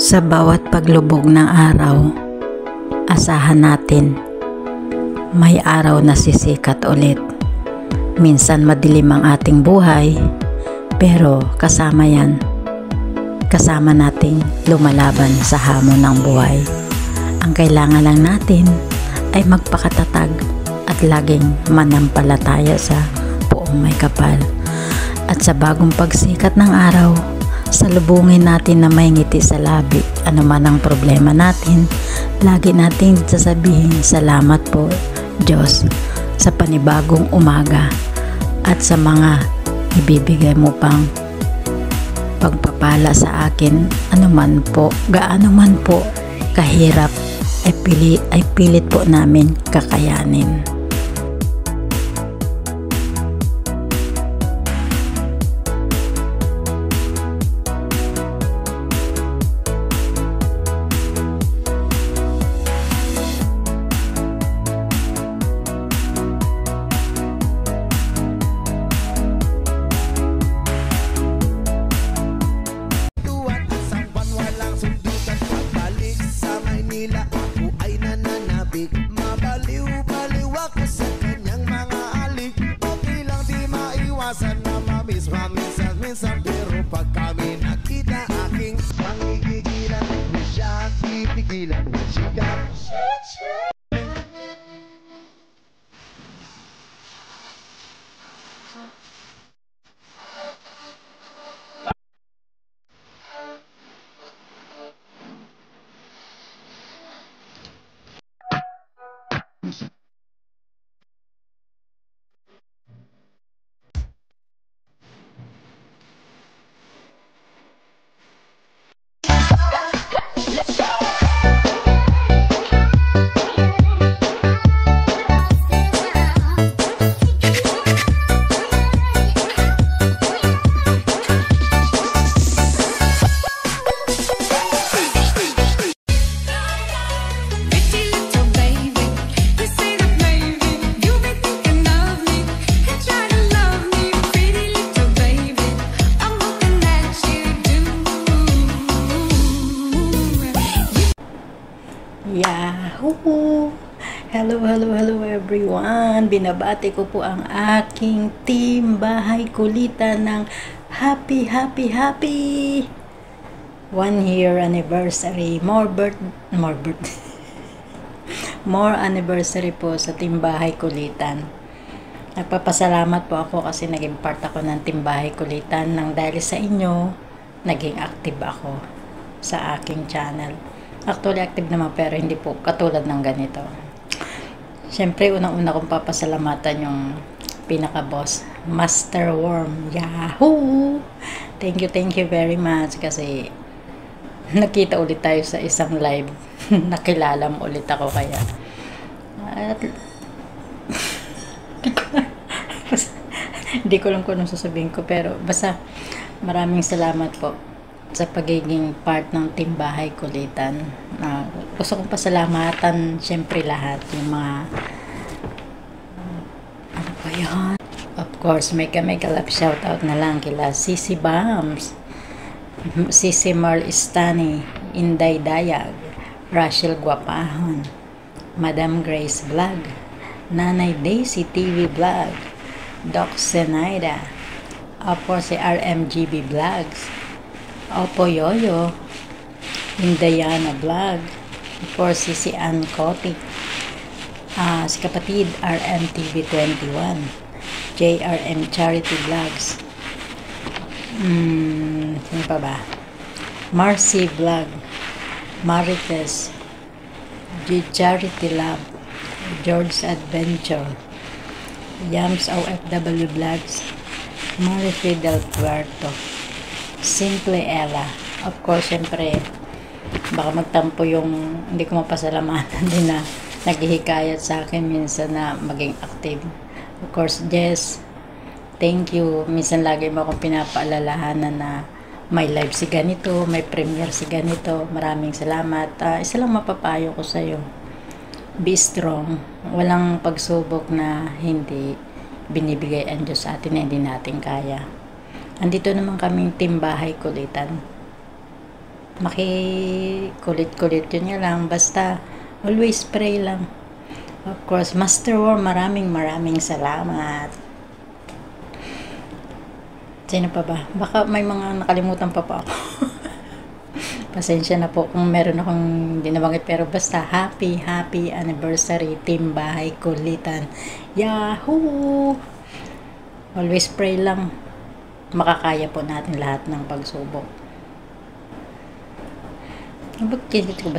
Sa bawat paglubog ng araw, asahan natin, may araw na sisikat ulit. Minsan madilim ang ating buhay, pero kasama yan. Kasama nating lumalaban sa hamon ng buhay. Ang kailangan lang natin ay magpakatatag at laging manampalataya sa Poong May Kapal. At sa bagong pagsikat ng araw, salubungin natin na may ngiti sa labi. Ano man ang problema natin, lagi natin sasabihin, salamat po Diyos sa panibagong umaga at sa mga ibibigay mo pang pagpapala sa akin. Ano man po, gaano man po kahirap, ay pilit po namin kakayanin. Ako ay nananabik, mabaliw-baliw ako sa kanyang mga alik. Okay lang di maiwasan na mamiss minsan, pero pag kami nakita aking pangigigilan, di siya pipigilan, chika. Yahoo! Hello everyone! Binabati ko po ang aking team Bahay Kulitan ng happy 1 year anniversary. More anniversary po sa team Bahay Kulitan. Nagpapasalamat po ako kasi naging part ako ng team Bahay Kulitan nang dahil sa inyo, naging active ako sa aking channel. Actually, active naman pero hindi po katulad ng ganito. Siyempre, unang-una kong papasalamatan yung pinaka-boss, Master Worm. Yahoo! Thank you very much kasi nakita ulit tayo sa isang live. Nakilala mo ulit ako kaya. At hindi ko lang kung anong sasabihin ko pero basta maraming salamat po sa pagiging part ng team Bahay Kulitan. Gusto kong pasalamatan syempre lahat yung mga ano pa yan? Of course, may kalap shoutout na lang kila Sisi Bams, Sisi Marl Istani, Inday Dayag, Rachel Guapahon, Madam Grace Vlog, Nanay Daisy TV Vlog, Doc Zenaida, of course si RMGB Vlogs, Opo Yoyo, Indayana Vlog, of course si Ann Kotik, si kapatid RMTV21, JRM Charity Vlogs, sino pa ba? Marcy Vlog, Marites, Charity Lab, George's Adventure, Yams OFW Vlogs, Marife Del Puerto, Simple Ella. Of course, syempre, baka magtampo yung hindi ko mapasalamatan din na naghihikayat sa akin minsan na maging active. Of course, Jess, thank you. Minsan lagi mo akong pinapaalalahanan na may live si ganito, may premiere si ganito. Maraming salamat. Isa lang mapapayo ko sa'yo. Be strong. Walang pagsubok na hindi binibigay ang Diyos sa atin na hindi natin kaya. Andito naman kaming team Bahay Kulitan. Makikulit-kulit yun nga lang. Basta, always pray lang. Of course, Master War, maraming salamat. Sino pa ba? Baka may mga nakalimutan pa ako. Pasensya na po kung meron akong hindi nabanggit, pero basta happy anniversary Team Bahay Kulitan. Yahoo! Always pray lang. Makakaya po natin lahat ng pagsubok. Bakit ko ba